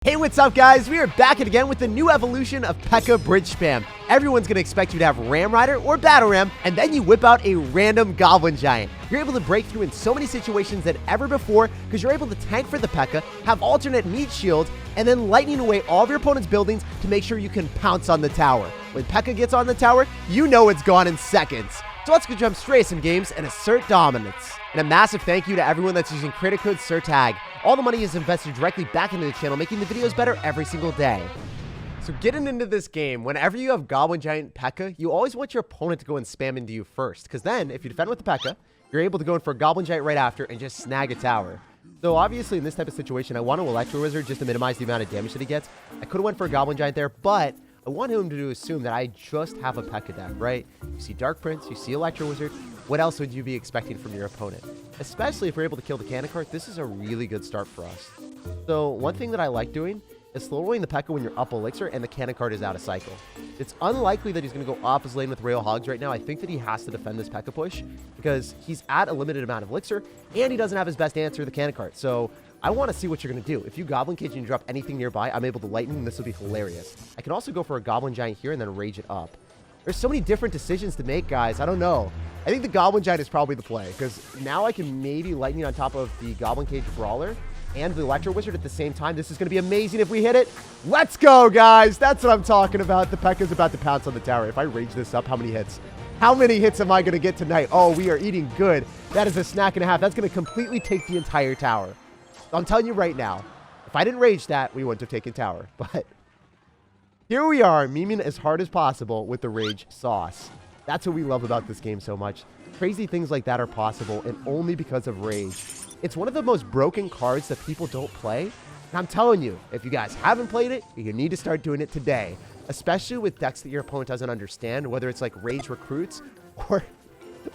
Hey, what's up, guys? We are back again with the new evolution of Pekka Bridge Spam. Everyone's going to expect you to have Ram Rider or Battle Ram, and then you whip out a random Goblin Giant. You're able to break through in so many situations than ever before because you're able to tank for the Pekka, have alternate meat shields, and then lightning away all of your opponent's buildings to make sure you can pounce on the tower. When Pekka gets on the tower, you know it's gone in seconds. So let's go jump straight some games and assert dominance. And a massive thank you to everyone that's using credit code SirTag. All the money is invested directly back into the channel, making the videos better every single day. So getting into this game, whenever you have Goblin Giant Pekka, you always want your opponent to go and spam into you first. Because then, if you defend with the Pekka, you're able to go in for a Goblin Giant right after and just snag a tower. So obviously in this type of situation, I want to Electro Wizard just to minimize the amount of damage that he gets. I could have went for a Goblin Giant there, but I want him to assume that I just have a Pekka deck, right? You see Dark Prince, you see Electro Wizard. What else would you be expecting from your opponent? Especially if we're able to kill the cannon cart, this is a really good start for us. So one thing that I like doing is slow rolling the Pekka when you're up Elixir and the cannon cart is out of cycle. It's unlikely that he's going to go off his lane with Royale Hogs right now. I think that he has to defend this Pekka push because he's at a limited amount of Elixir and he doesn't have his best answer, the cannon cart. So I want to see what you're going to do. If you Goblin Cage and you drop anything nearby, I'm able to lightning and this will be hilarious. I can also go for a Goblin Giant here and then rage it up. There's so many different decisions to make, guys. I don't know. I think the Goblin Giant is probably the play because now I can maybe lightning on top of the Goblin Cage Brawler and the Electro Wizard at the same time. This is going to be amazing if we hit it. Let's go, guys. That's what I'm talking about. The Pekka's about to pounce on the tower. If I rage this up, how many hits? How many hits am I going to get tonight? Oh, we are eating good. That is a snack and a half. That's going to completely take the entire tower. I'm telling you right now, if I didn't rage that, we wouldn't have taken tower. But here we are, memeing as hard as possible with the rage sauce. That's what we love about this game so much. Crazy things like that are possible, and only because of rage. It's one of the most broken cards that people don't play. And I'm telling you, if you guys haven't played it, you need to start doing it today. Especially with decks that your opponent doesn't understand, whether it's like Rage Recruits or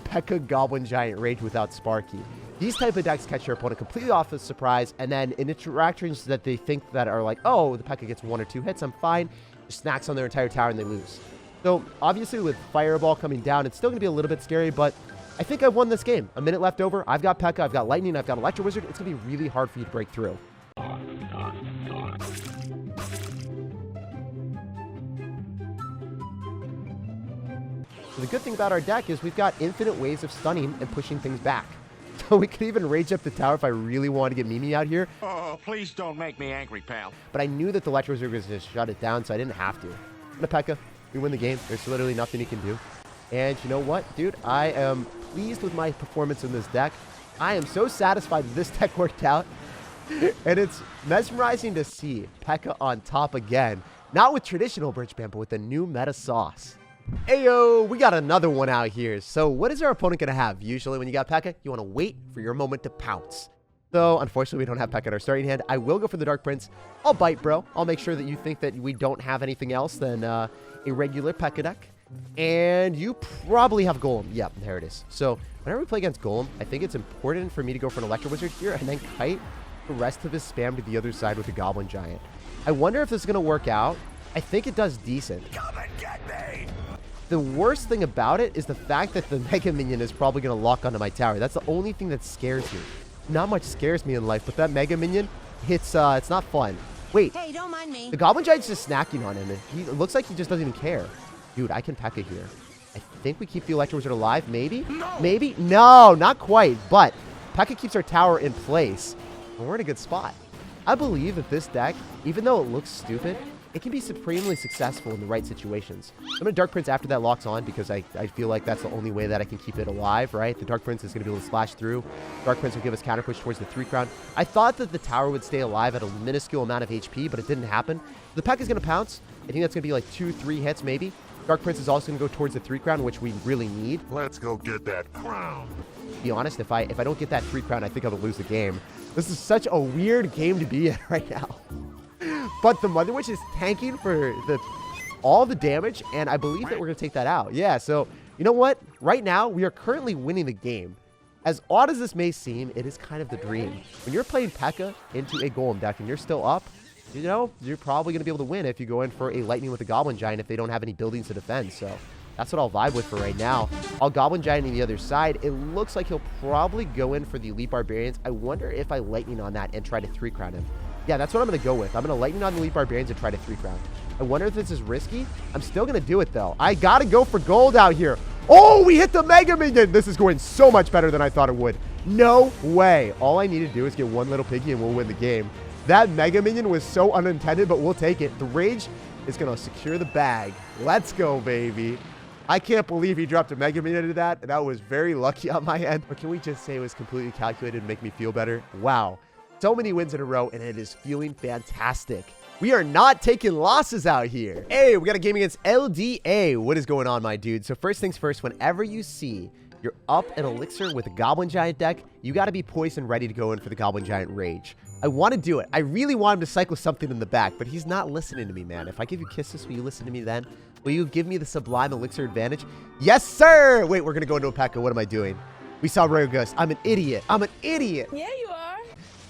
Pekka Goblin Giant Rage without Sparky. These type of decks catch your opponent completely off of surprise, and then in interactions that they think that are like, oh, the Pekka gets 1 or 2 hits, I'm fine, just snacks on their entire tower and they lose. So obviously with Fireball coming down, it's still going to be a little bit scary, but I think I've won this game. A minute left over. I've got Pekka, I've got Lightning, I've got Electro Wizard. It's going to be really hard for you to break through. So the good thing about our deck is we've got infinite ways of stunning and pushing things back. So we could even rage up the tower if I really wanted to get Mimi out here. Oh, please don't make me angry, pal. But I knew that the Electro Wizard was going to shut it down, so I didn't have to. And the Pekka, we win the game. There's literally nothing he can do. And you know what, dude? I am pleased with my performance in this deck. I am so satisfied that this deck worked out. And it's mesmerizing to see Pekka on top again. Not with traditional Bridge Spam, but with the new meta sauce. Ayo, we got another one out here. So what is our opponent going to have? Usually when you got Pekka, you want to wait for your moment to pounce. So unfortunately, we don't have Pekka in our starting hand. I will go for the Dark Prince. I'll bite, bro. I'll make sure that you think that we don't have anything else than a regular Pekka deck. And you probably have Golem. Yep, there it is. So whenever we play against Golem, I think it's important for me to go for an Electro Wizard here and then kite the rest of his spam to the other side with the Goblin Giant. I wonder if this is going to work out. I think it does decent. Come and get me! The worst thing about it is the fact that the Mega Minion is probably going to lock onto my tower. That's the only thing that scares me. Not much scares me in life, but that Mega Minion, it's not fun. Wait, hey, don't mind me. The Goblin Giant's just snacking on him, and it looks like he just doesn't even care. Dude, I can Pekka here. I think we keep the Electro Wizard alive, maybe? No. Maybe? No, not quite, but Pekka keeps our tower in place, and we're in a good spot. I believe that this deck, even though it looks stupid, it can be supremely successful in the right situations. I'm going to Dark Prince after that locks on because I feel like that's the only way that I can keep it alive, right? The Dark Prince is going to be able to slash through. Dark Prince will give us counter push towards the 3 crown. I thought that the tower would stay alive at a minuscule amount of HP, but it didn't happen. The Pekka is going to pounce. I think that's going to be like 2-3 hits maybe. Dark Prince is also going to go towards the 3 crown, which we really need. Let's go get that crown. To be honest, if I don't get that 3 crown, I think I will lose the game. This is such a weird game to be in right now. But the Mother Witch is tanking for all the damage, and I believe that we're going to take that out. Yeah, so you know what? Right now, we are currently winning the game. As odd as this may seem, it is kind of the dream. When you're playing Pekka into a Golem deck and you're still up, you know, you're probably going to be able to win if you go in for a Lightning with a Goblin Giant if they don't have any buildings to defend. So that's what I'll vibe with for right now. I'll Goblin Giant on the other side. It looks like he'll probably go in for the Elite Barbarians. I wonder if I Lightning on that and try to 3 crown him. Yeah, that's what I'm going to go with. I'm going to Lightning on the Elite Barbarians and try to 3-crown. I wonder if this is risky. I'm still going to do it, though. I got to go for gold out here. Oh, we hit the Mega Minion. This is going so much better than I thought it would. No way. All I need to do is get one little piggy and we'll win the game. That Mega Minion was so unintended, but we'll take it. The Rage is going to secure the bag. Let's go, baby. I can't believe he dropped a Mega Minion into that. That was very lucky on my end. Or can we just say it was completely calculated to make me feel better? Wow. So many wins in a row, and it is feeling fantastic. We are not taking losses out here. Hey, we got a game against LDA. What is going on, my dude? So first things first, whenever you see you're up an elixir with a Goblin Giant deck, you got to be poised and ready to go in for the Goblin Giant Rage. I want to do it. I really want him to cycle something in the back, but he's not listening to me, man. If I give you kisses, will you listen to me then? Will you give me the Sublime Elixir advantage? Yes, sir! Wait, we're going to go into a Pekka. What am I doing? We saw Royal Ghost. I'm an idiot. I'm an idiot. Yeah, you are.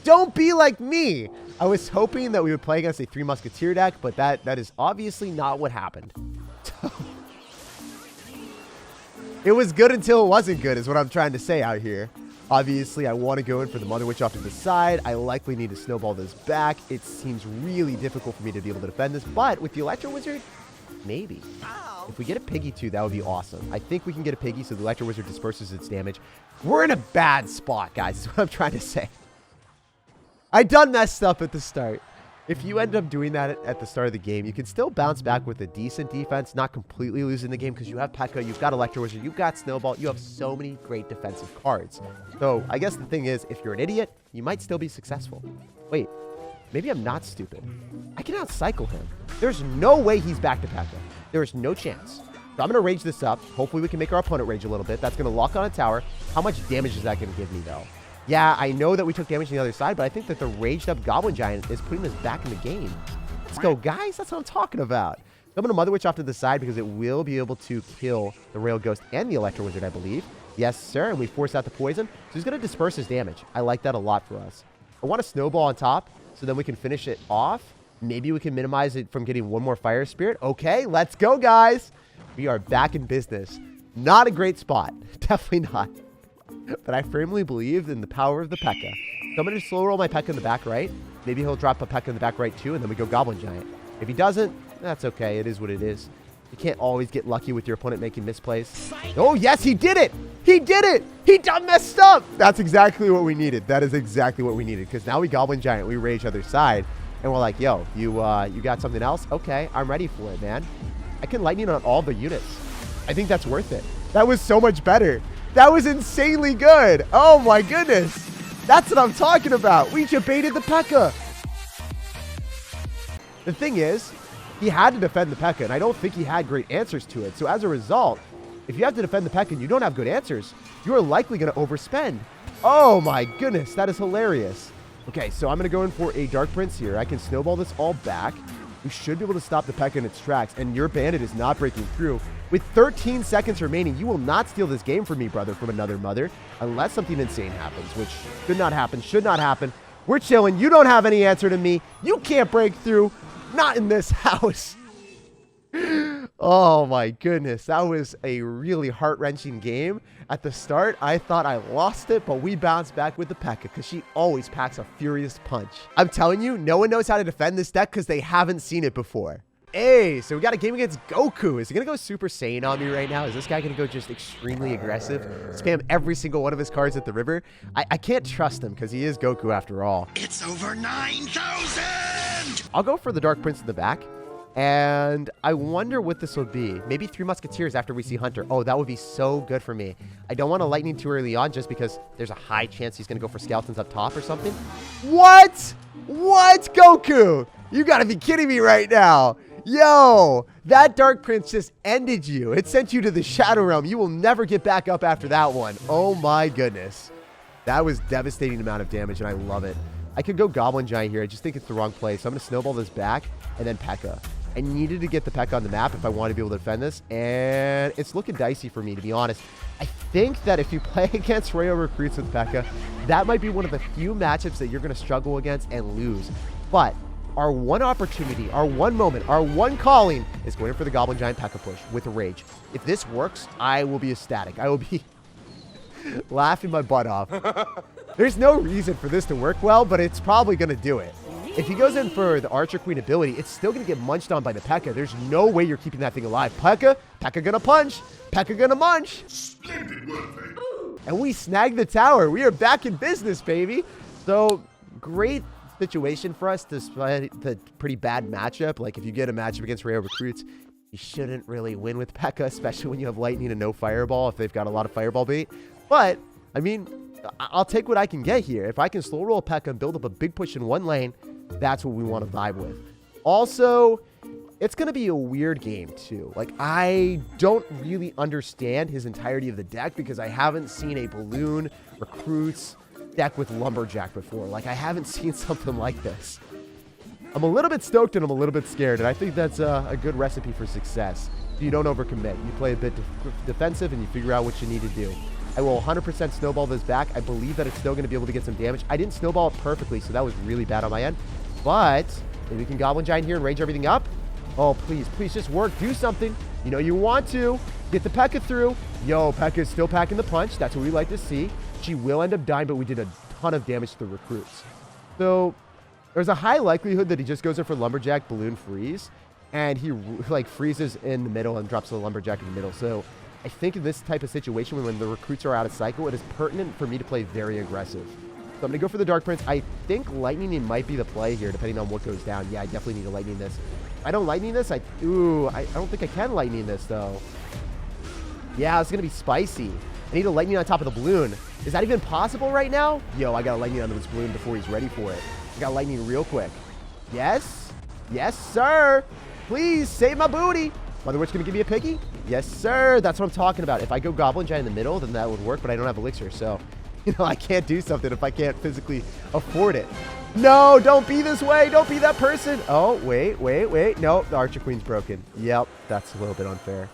Don't be like me. I was hoping that we would play against a 3 Musketeer deck, but that is obviously not what happened. It was good until it wasn't good is what I'm trying to say out here. Obviously, I want to go in for the Mother Witch off to the side. I likely need to snowball this back. It seems really difficult for me to be able to defend this, but with the Electro Wizard, maybe. If we get a Piggy too, that would be awesome. I think we can get a Piggy so the Electro Wizard disperses its damage. We're in a bad spot, guys, is what I'm trying to say. I done messed up at the start. If you end up doing that at the start of the game, you can still bounce back with a decent defense, not completely losing the game because you have Pekka, you've got Electro Wizard, you've got Snowball, you have so many great defensive cards. So I guess the thing is, if you're an idiot, you might still be successful. Wait, maybe I'm not stupid. I can outcycle him. There's no way he's back to Pekka. There is no chance. So I'm going to rage this up. Hopefully we can make our opponent rage a little bit. That's going to lock on a tower. How much damage is that going to give me, though? Yeah, I know that we took damage on the other side, but I think that the raged up Goblin Giant is putting us back in the game. Let's go, guys. That's what I'm talking about. I'm going to Mother Witch off to the side because it will be able to kill the Royal Ghost and the Electro Wizard, I believe. Yes, sir. And we force out the poison. So he's going to disperse his damage. I like that a lot for us. I want a Snowball on top so then we can finish it off. Maybe we can minimize it from getting one more Fire Spirit. Okay, let's go, guys. We are back in business. Not a great spot. Definitely not. But I firmly believe in the power of the Pekka. So I'm going to slow roll my Pekka in the back right. Maybe he'll drop a Pekka in the back right too, and then we go Goblin Giant. If he doesn't, that's okay. It is what it is. You can't always get lucky with your opponent making misplays. Oh, yes, he did it. He did it. He done messed up. That's exactly what we needed. That is exactly what we needed because now we Goblin Giant. We rage other side, and we're like, yo, you got something else? Okay, I'm ready for it, man. I can lightning on all the units. I think that's worth it. That was so much better. That was insanely good. Oh, my goodness. That's what I'm talking about. We debated the Pekka. The thing is, he had to defend the Pekka, and I don't think he had great answers to it. So as a result, if you have to defend the Pekka and you don't have good answers, you are likely going to overspend. Oh, my goodness. That is hilarious. Okay, so I'm going to go in for a Dark Prince here. I can snowball this all back. We should be able to stop the Pekka in its tracks, and your bandit is not breaking through. With 13 seconds remaining, you will not steal this game from me, brother, from another mother, unless something insane happens, which could not happen, should not happen. We're chilling. You don't have any answer to me. You can't break through. Not in this house. Oh, my goodness. That was a really heart-wrenching game. At the start, I thought I lost it, but we bounced back with the Pekka because she always packs a furious punch. I'm telling you, no one knows how to defend this deck because they haven't seen it before. Hey, so we got a game against Goku. Is he going to go Super Saiyan on me right now? Is this guy going to go just extremely aggressive? Spam every single one of his cards at the river? I can't trust him because he is Goku after all. It's over 9,000! I'll go for the Dark Prince in the back. And I wonder what this will be. Maybe 3 Musketeers after we see Hunter. Oh, that would be so good for me. I don't want to Lightning too early on just because there's a high chance he's going to go for Skeletons up top or something. What? What, Goku? You got to be kidding me right now. Yo, that Dark Prince just ended you. It sent you to the Shadow Realm. You will never get back up after that one. Oh, my goodness. That was devastating amount of damage, and I love it. I could go Goblin Giant here. I just think it's the wrong play. So I'm going to snowball this back and then Pekka. I needed to get the Pekka on the map if I want to be able to defend this, and it's looking dicey for me, to be honest. I think that if you play against Royal Recruits with Pekka, that might be one of the few matchups that you're going to struggle against and lose. But our one opportunity, our one moment, our one calling is going for the Goblin Giant Pekka push with a Rage. If this works, I will be ecstatic. I will be laughing my butt off. There's no reason for this to work well, but it's probably going to do it. If he goes in for the Archer Queen ability, it's still going to get munched on by the Pekka. There's no way you're keeping that thing alive. Pekka gonna punch. Pekka gonna munch. Splendid work, Pekka. And we snagged the tower. We are back in business, baby. So, great situation for us despite the pretty bad matchup. Like, if you get a matchup against Royale recruits, you shouldn't really win with Pekka, especially when you have lightning and no fireball if they've got a lot of fireball bait. But, I mean, I'll take what I can get here. If I can slow roll Pekka and build up a big push in one lane, that's what we want to vibe with. Also, it's going to be a weird game, too. Like, I don't really understand his entirety of the deck because I haven't seen a balloon recruits deck with Lumberjack before. Like, I haven't seen something like this. I'm a little bit stoked and I'm a little bit scared, and I think that's a good recipe for success. You don't overcommit. You play a bit defensive and you figure out what you need to do. I will 100% snowball this back. I believe that it's still going to be able to get some damage. I didn't snowball it perfectly, so that was really bad on my end. But maybe we can Goblin Giant here and range everything up. Oh, please, please just work. Do something. You know you want to. Get the Pekka through. Yo, Pekka is still packing the punch. That's what we like to see. She will end up dying, but we did a ton of damage to the recruits. So there's a high likelihood that he just goes in for Lumberjack Balloon Freeze, and he like freezes in the middle and drops the Lumberjack in the middle. So I think in this type of situation, when the recruits are out of cycle, it is pertinent for me to play very aggressive. So I'm going to go for the Dark Prince. I think Lightning might be the play here, depending on what goes down. Yeah, I definitely need to Lightning this. If I don't Lightning this, I don't think I can Lightning this, though. Yeah, it's going to be spicy. I need a Lightning on top of the balloon. Is that even possible right now? Yo, I got a Lightning on this balloon before he's ready for it. I got Lightning real quick. Yes. Yes, sir. Please, save my booty. Mother Witch going to give me a piggy? Yes, sir. That's what I'm talking about. If I go Goblin Giant in the middle, then that would work, but I don't have Elixir, so... You know, I can't do something if I can't physically afford it. No, don't be this way. Don't be that person. Oh, wait. No, the Archer Queen's broken. Yep, that's a little bit unfair.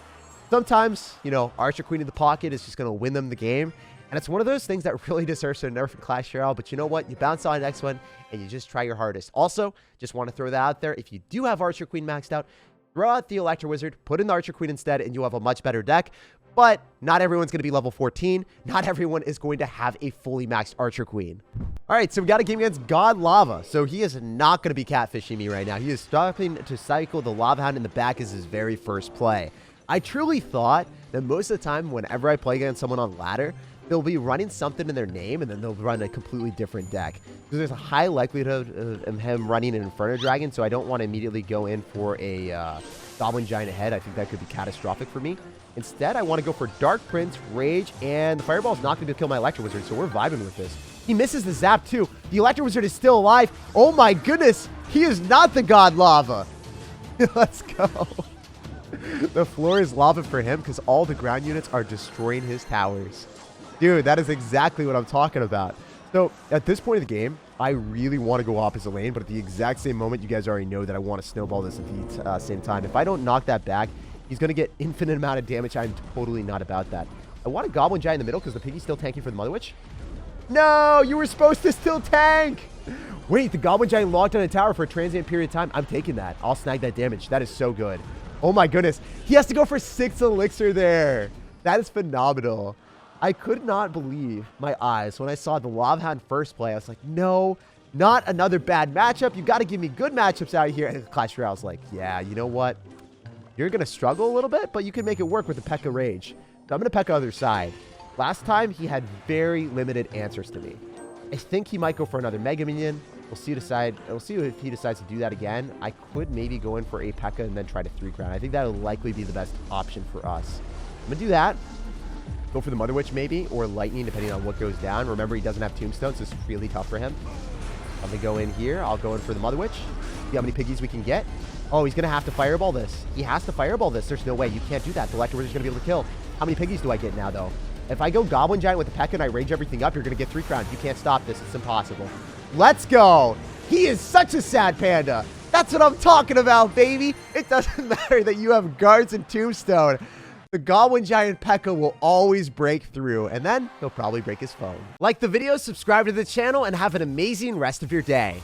Sometimes, you know, Archer Queen in the pocket is just going to win them the game. And it's one of those things that really deserves a nerf in Clash Royale. But you know what? You bounce on the next one, and you just try your hardest. Also, just want to throw that out there. If you do have Archer Queen maxed out, throw out the Electro Wizard, put in the Archer Queen instead, and you'll have a much better deck. But not everyone's going to be level 14. Not everyone is going to have a fully maxed Archer Queen. All right, so we got a game against God Lava. So he is not going to be catfishing me right now. He is stopping to cycle the Lava Hound in the back as his very first play. I truly thought that most of the time, whenever I play against someone on ladder, they'll be running something in their name, and then they'll run a completely different deck. So there's a high likelihood of him running an Inferno Dragon, so I don't want to immediately go in for a Goblin Giant ahead. I think that could be catastrophic for me. Instead, I want to go for Dark Prince, Rage, and the Fireball is not going to kill my Electro Wizard, so we're vibing with this. He misses the Zap, too. The Electro Wizard is still alive. Oh, my goodness. He is not the God Lava. Let's go. The floor is lava for him because all the ground units are destroying his towers. Dude, that is exactly what I'm talking about. So, at this point of the game, I really want to go opposite lane, but at the exact same moment, you guys already know that I want to snowball this at the same time. If I don't knock that back, he's going to get infinite amount of damage. I'm totally not about that. I want a Goblin Giant in the middle because the piggy's still tanking for the Mother Witch. No, you were supposed to still tank. Wait, the Goblin Giant locked on a tower for a transient period of time. I'm taking that. I'll snag that damage. That is so good. Oh my goodness. He has to go for 6 Elixir there. That is phenomenal. I could not believe my eyes when I saw the Lava Hound first play. I was like, no, not another bad matchup. You got to give me good matchups out here. And Clash Royale was like, yeah, you know what? You're going to struggle a little bit, but you can make it work with the Pekka Rage. So I'm going to Pekka other side. Last time, he had very limited answers to me. I think he might go for another Mega Minion. We'll see if he decides to do that again. I could maybe go in for a Pekka and then try to 3-crown. I think that would likely be the best option for us. I'm going to do that. Go for the Mother Witch maybe, or Lightning, depending on what goes down. Remember, he doesn't have Tombstone, so it's really tough for him. I'm going to go in here. I'll go in for the Mother Witch. See how many piggies we can get. Oh, he's going to have to Fireball this. He has to Fireball this. There's no way. You can't do that. The Electro Wizard's going to be able to kill. How many piggies do I get now, though? If I go Goblin Giant with the Pekka and I rage everything up, you're going to get 3 crowns. You can't stop this. It's impossible. Let's go. He is such a sad panda. That's what I'm talking about, baby. It doesn't matter that you have guards and Tombstone. The Goblin Giant Pekka will always break through, and then he'll probably break his phone. Like the video, subscribe to the channel, and have an amazing rest of your day.